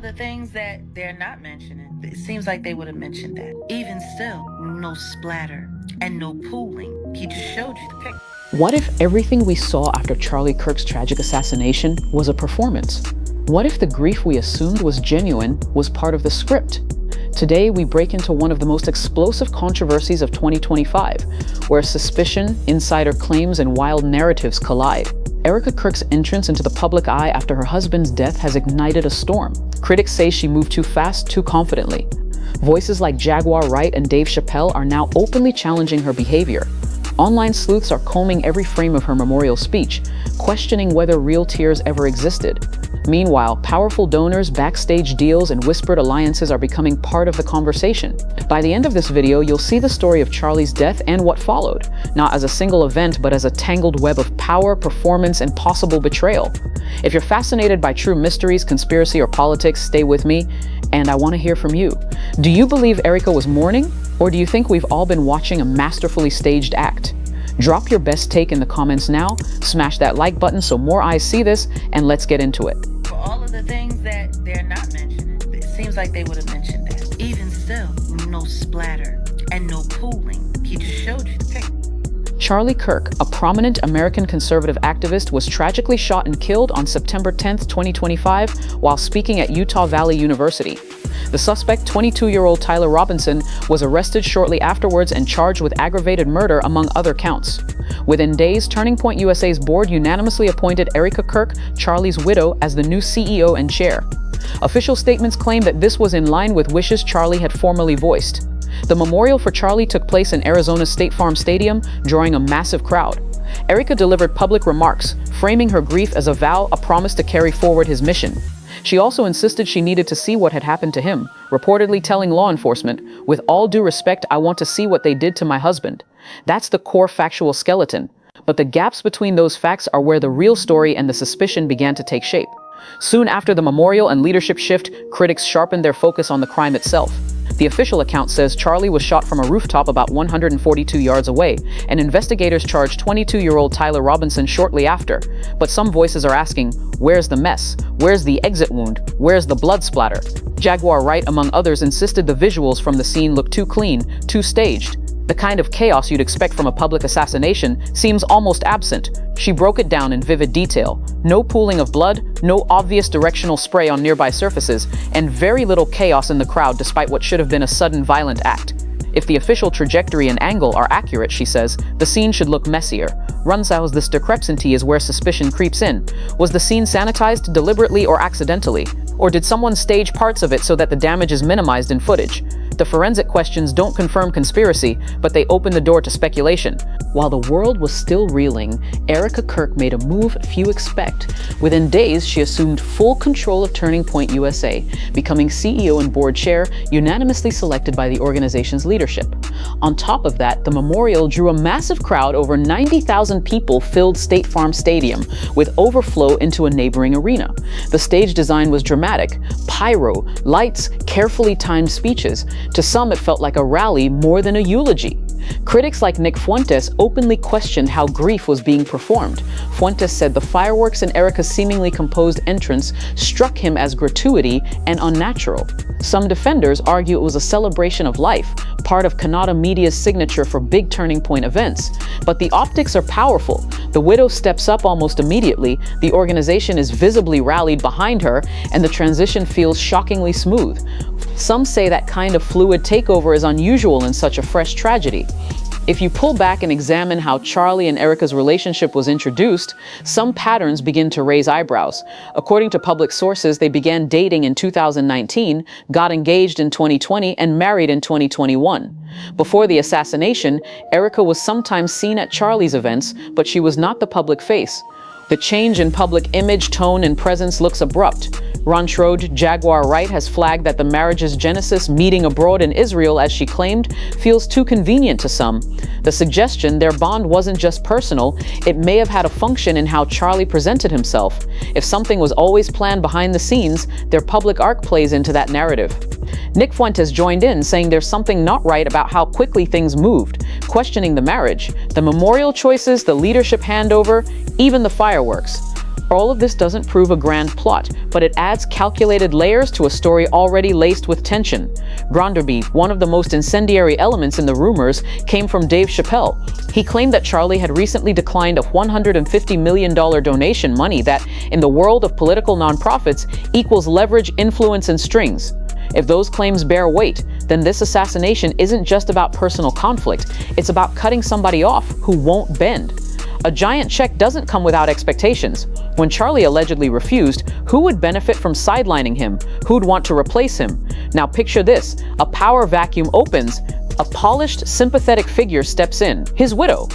of the things that they're not mentioning, it seems like they would have mentioned that. Even still, no splatter and no pooling. He just showed you the picture. What if everything we saw after Charlie Kirk's tragic assassination was a performance? What if the grief we assumed was genuine was part of the script? Today, we break into one of the most explosive controversies of 2025, where suspicion, insider claims, and wild narratives collide. Erica Kirk's entrance into the public eye after her husband's death has ignited a storm. Critics say she moved too fast, too confidently. Voices like Jaguar Wright and Dave Chappelle are now openly challenging her behavior. Online sleuths are combing every frame of her memorial speech, questioning whether real tears ever existed. Meanwhile, powerful donors, backstage deals, and whispered alliances are becoming part of the conversation. By the end of this video, you'll see the story of Charlie's death and what followed, not as a single event, but as a tangled web of power, performance, and possible betrayal. If you're fascinated by true mysteries, conspiracy, or politics, stay with me, and I want to hear from you. Do you believe Erica was mourning, or do you think we've all been watching a masterfully staged act? Drop your best take in the comments now, smash that like button so more eyes see this, and let's get into it. For all of the things that they're not mentioning, it seems like they would have mentioned that. Even still, no splatter and no pooling. He just showed you the picture. Charlie Kirk, a prominent American conservative activist, was tragically shot and killed on September 10, 2025, while speaking at Utah Valley University. The suspect, 22-year-old Tyler Robinson, was arrested shortly afterwards and charged with aggravated murder, among other counts. Within days, Turning Point USA's board unanimously appointed Erica Kirk, Charlie's widow, as the new CEO and chair. Official statements claim that this was in line with wishes Charlie had formerly voiced. The memorial for Charlie took place in Arizona's State Farm Stadium, drawing a massive crowd. Erica delivered public remarks, framing her grief as a vow, a promise to carry forward his mission. She also insisted she needed to see what had happened to him, reportedly telling law enforcement, "With all due respect, I want to see what they did to my husband." That's the core factual skeleton. But the gaps between those facts are where the real story and the suspicion began to take shape. Soon after the memorial and leadership shift, critics sharpened their focus on the crime itself. The official account says Charlie was shot from a rooftop about 142 yards away, and investigators charged 22-year-old Tyler Robinson shortly after. But some voices are asking, where's the mess? Where's the exit wound? Where's the blood splatter? Jaguar Wright, among others, insisted the visuals from the scene looked too clean, too staged. The kind of chaos you'd expect from a public assassination seems almost absent. She broke it down in vivid detail. No pooling of blood, no obvious directional spray on nearby surfaces, and very little chaos in the crowd despite what should have been a sudden violent act. If the official trajectory and angle are accurate, she says, the scene should look messier. Runsaus, this discrepancy is where suspicion creeps in. Was the scene sanitized deliberately or accidentally? Or did someone stage parts of it so that the damage is minimized in footage? The forensic questions don't confirm conspiracy, but they open the door to speculation. While the world was still reeling, Erica Kirk made a move few expect. Within days, she assumed full control of Turning Point USA, becoming CEO and board chair, unanimously selected by the organization's leadership. On top of that, the memorial drew a massive crowd. Over 90,000 people filled State Farm Stadium, with overflow into a neighboring arena. The stage design was dramatic: pyro, lights, carefully timed speeches. To some, it felt like a rally more than a eulogy. Critics like Nick Fuentes openly questioned how grief was being performed. Fuentes said the fireworks and Erica's seemingly composed entrance struck him as gratuity and unnatural. Some defenders argue it was a celebration of life, part of Kannada media's signature for big Turning Point events. But the optics are powerful. The widow steps up almost immediately, the organization is visibly rallied behind her, and the transition feels shockingly smooth. Some say that kind of fluid takeover is unusual in such a fresh tragedy. If you pull back and examine how Charlie and Erica's relationship was introduced, some patterns begin to raise eyebrows. According to public sources, they began dating in 2019, got engaged in 2020, and married in 2021. Before the assassination, Erica was sometimes seen at Charlie's events, but she was not the public face. The change in public image, tone, and presence looks abrupt. Rontrode Jaguar Wright has flagged that the marriage's genesis, meeting abroad in Israel as she claimed, feels too convenient to some. The suggestion their bond wasn't just personal, it may have had a function in how Charlie presented himself. If something was always planned behind the scenes, their public arc plays into that narrative. Nick Fuentes joined in, saying there's something not right about how quickly things moved, questioning the marriage, the memorial choices, the leadership handover, even the fireworks. All of this doesn't prove a grand plot, but it adds calculated layers to a story already laced with tension. Gronderby, one of the most incendiary elements in the rumors, came from Dave Chappelle. He claimed that Charlie had recently declined a $150 million donation, money that, in the world of political nonprofits, equals leverage, influence, and strings. If those claims bear weight, then this assassination isn't just about personal conflict, it's about cutting somebody off who won't bend. A giant check doesn't come without expectations. When Charlie allegedly refused, who would benefit from sidelining him? Who'd want to replace him? Now picture this, a power vacuum opens, a polished, sympathetic figure steps in, his widow.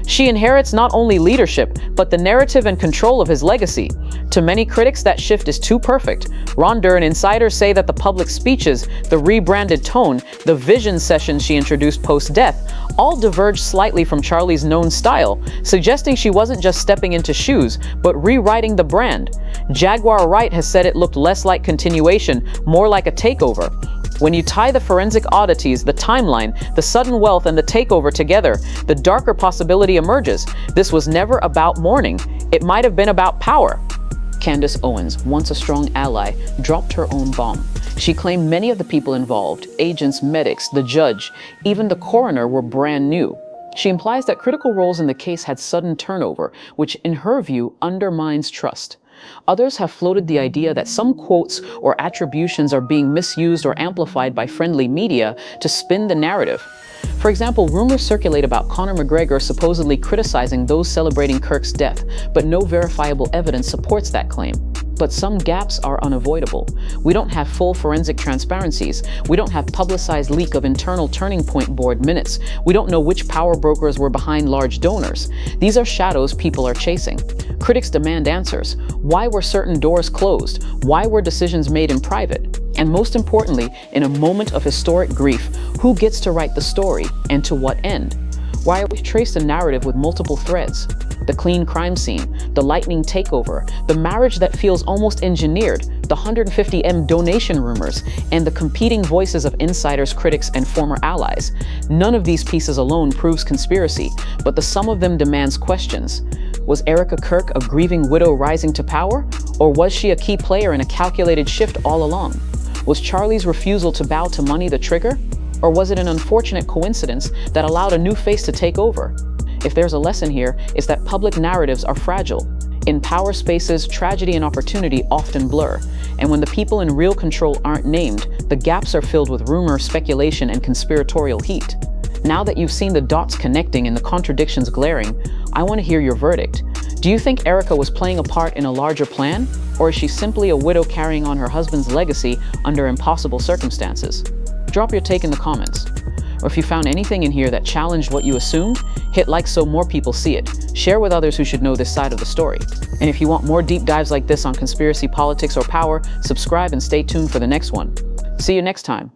She inherits not only leadership, but the narrative and control of his legacy. To many critics, that shift is too perfect. Ron Durn insiders say that the public speeches, the rebranded tone, the vision sessions she introduced post-death, all diverged slightly from Charlie's known style, suggesting she wasn't just stepping into shoes, but rewriting the brand. Jaguar Wright has said it looked less like continuation, more like a takeover. When you tie the forensic oddities, the timeline, the sudden wealth, and the takeover together, the darker possibility emerges. This was never about mourning. It might have been about power. Candace Owens, once a strong ally, dropped her own bomb. She claimed many of the people involved, agents, medics, the judge, even the coroner, were brand new. She implies that critical roles in the case had sudden turnover, which, in her view, undermines trust. Others have floated the idea that some quotes or attributions are being misused or amplified by friendly media to spin the narrative. For example, rumors circulate about Conor McGregor supposedly criticizing those celebrating Kirk's death, but no verifiable evidence supports that claim. But some gaps are unavoidable. We don't have full forensic transparencies. We don't have publicized leak of internal Turning Point board minutes. We don't know which power brokers were behind large donors. These are shadows people are chasing. Critics demand answers. Why were certain doors closed? Why were decisions made in private? And most importantly, in a moment of historic grief, who gets to write the story and to what end? Why we've traced a narrative with multiple threads. The clean crime scene, the lightning takeover, the marriage that feels almost engineered, the 150M donation rumors, and the competing voices of insiders, critics, and former allies. None of these pieces alone proves conspiracy, but the sum of them demands questions. Was Erica Kirk a grieving widow rising to power? Or was she a key player in a calculated shift all along? Was Charlie's refusal to bow to money the trigger? Or was it an unfortunate coincidence that allowed a new face to take over? If there's a lesson here, it's that public narratives are fragile. In power spaces, tragedy and opportunity often blur. And when the people in real control aren't named, the gaps are filled with rumor, speculation, and conspiratorial heat. Now that you've seen the dots connecting and the contradictions glaring, I want to hear your verdict. Do you think Erica was playing a part in a larger plan? Or is she simply a widow carrying on her husband's legacy under impossible circumstances? Drop your take in the comments. Or if you found anything in here that challenged what you assumed, hit like so more people see it. Share with others who should know this side of the story. And if you want more deep dives like this on conspiracy, politics, or power, subscribe and stay tuned for the next one. See you next time.